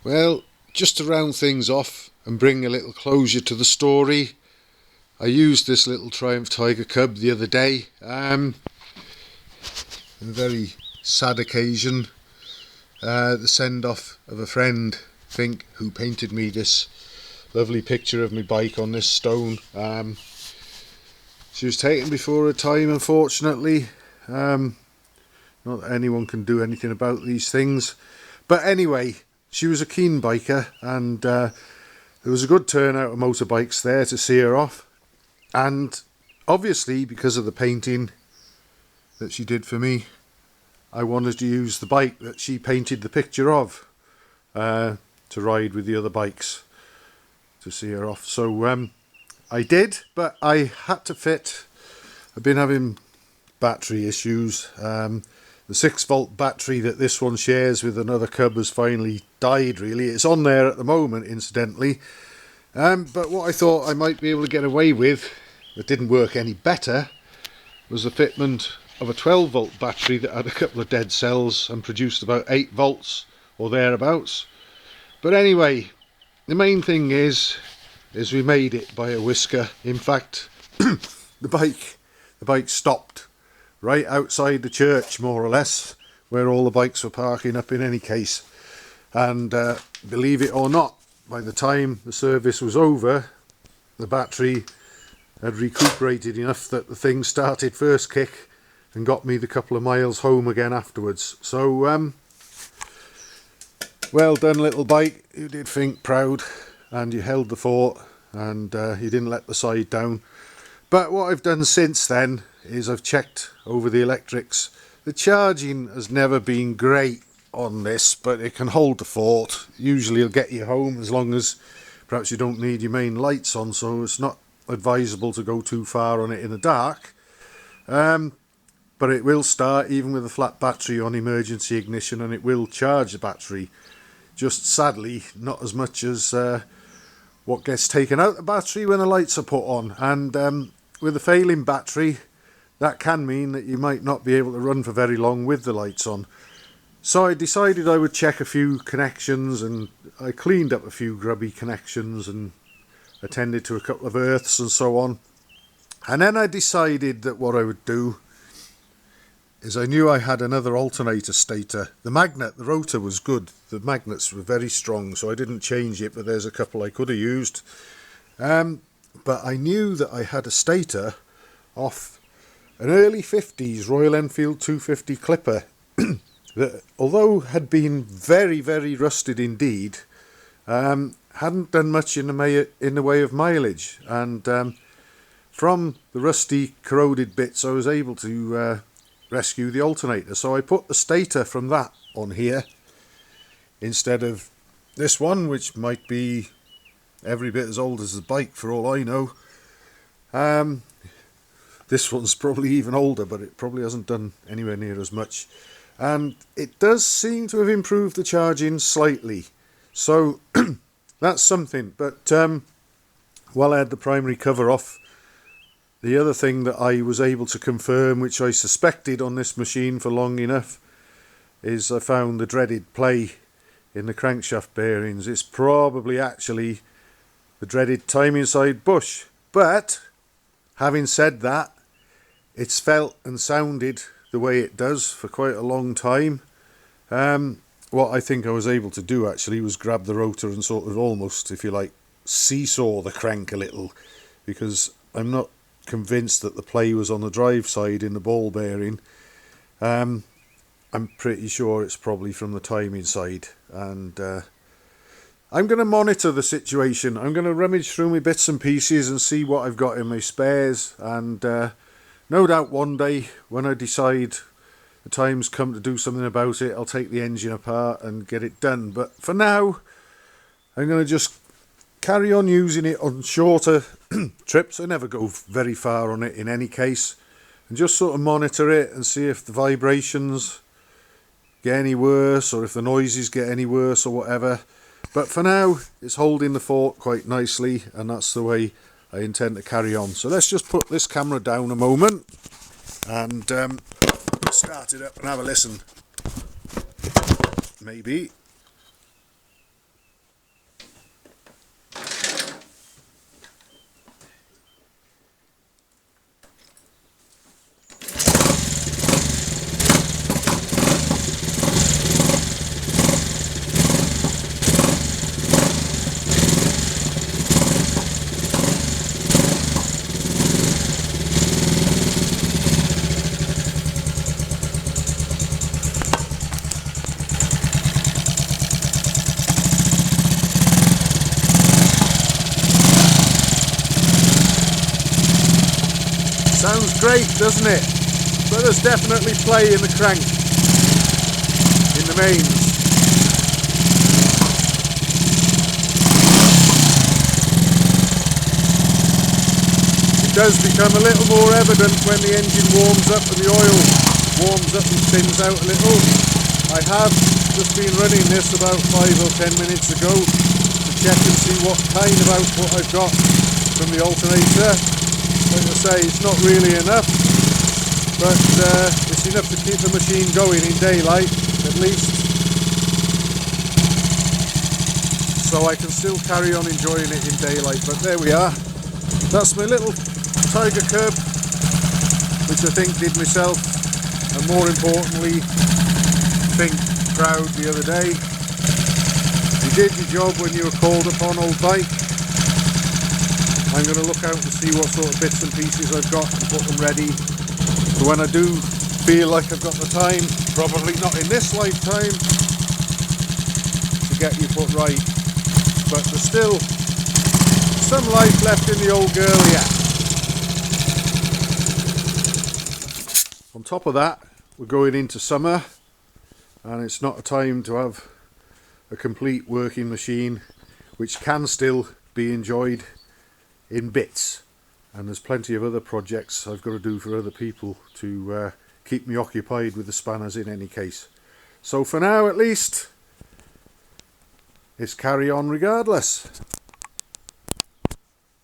Well, just to round things off and bring a little closure to the story, I used this little Triumph Tiger Cub the other day. A very sad occasion. The send-off of a friend, Fink, who painted me this lovely picture of my bike on this stone. She was taken before her time, unfortunately. Not that anyone can do anything about these things. But anyway, she was a keen biker, and there was a good turnout of motorbikes there to see her off. And obviously, because of the painting that she did for me, I wanted to use the bike that she painted the picture of to ride with the other bikes to see her off. So I did, but I had to fit. I've been having battery issues. The 6-volt battery that this one shares with another Cub has finally died, really. It's on there at the moment, incidentally. But what I thought I might be able to get away with, that didn't work any better, was the fitment of a 12-volt battery that had a couple of dead cells and produced about 8 volts or thereabouts. But anyway, the main thing is we made it by a whisker. In fact, the bike stopped right outside the church, more or less, where all the bikes were parking up in any case. And believe it or not, by the time the service was over, the battery had recuperated enough that the thing started first kick and got me the couple of miles home again afterwards. So, well done, little bike. You did Fink proud, and you held the fort, and you didn't let the side down. But what I've done since then is I've checked over the electrics. The charging has never been great on this, but it can hold the fort. Usually it'll get you home, as long as perhaps you don't need your main lights on, so it's not advisable to go too far on it in the dark. But it will start even with a flat battery on emergency ignition, and it will charge the battery. Just sadly not as much as what gets taken out the battery when the lights are put on. And with a failing battery, that can mean that you might not be able to run for very long with the lights on. So I decided I would check a few connections, and I cleaned up a few grubby connections and attended to a couple of earths and so on. And then I decided that what I would do is, I knew I had another alternator stator. The rotor was good. The magnets were very strong, so I didn't change it, but there's a couple I could have used. But I knew that I had a stator off an early 50s Royal Enfield 250 Clipper that, although had been very, very rusted indeed, hadn't done much in the way of mileage. And from the rusty, corroded bits, I was able to rescue the alternator. So I put the stator from that on here instead of this one, which might be every bit as old as the bike for all I know. This one's probably even older, but it probably hasn't done anywhere near as much. And it does seem to have improved the charging slightly. So that's something. But while I had the primary cover off, the other thing that I was able to confirm, which I suspected on this machine for long enough, is I found the dreaded play in the crankshaft bearings. It's probably actually the dreaded timing side bush. But having said that, it's felt and sounded the way it does for quite a long time. What I think I was able to do actually was grab the rotor and sort of almost, if you like, seesaw the crank a little, because I'm not convinced that the play was on the drive side in the ball bearing. I'm pretty sure it's probably from the timing side, and I'm going to monitor the situation. I'm going to rummage through my bits and pieces and see what I've got in my spares, and no doubt one day when I decide the time's come to do something about it, I'll take the engine apart and get it done. But for now, I'm going to just carry on using it on shorter trips. I never go very far on it in any case, and just sort of monitor it and see if the vibrations get any worse or if the noises get any worse or whatever. But for now, it's holding the fort quite nicely, and that's the way I intend to carry on. So let's just put this camera down a moment and start it up and have a listen. Maybe. Sounds great, doesn't it? But there's definitely play in the crank, in the mains. It does become a little more evident when the engine warms up and the oil warms up and thins out a little. I have just been running this about 5 or 10 minutes ago to check and see what kind of output I've got from the alternator. Like I say, it's not really enough, but it's enough to keep the machine going in daylight at least, so I can still carry on enjoying it in daylight. But there we are. That's my little Tiger Cub, which I think did myself, and more importantly, think proud the other day. You did your job when you were called upon, old bike. I'm going to look out and see what sort of bits and pieces I've got and put them ready for when I do feel like I've got the time, probably not in this lifetime, to get you put right. But there's still some life left in the old girl yet. On top of that, we're going into summer, and it's not a time to have a complete working machine, which can still be enjoyed in bits. And there's plenty of other projects I've got to do for other people to keep me occupied with the spanners in any case. So for now at least, it's carry on regardless.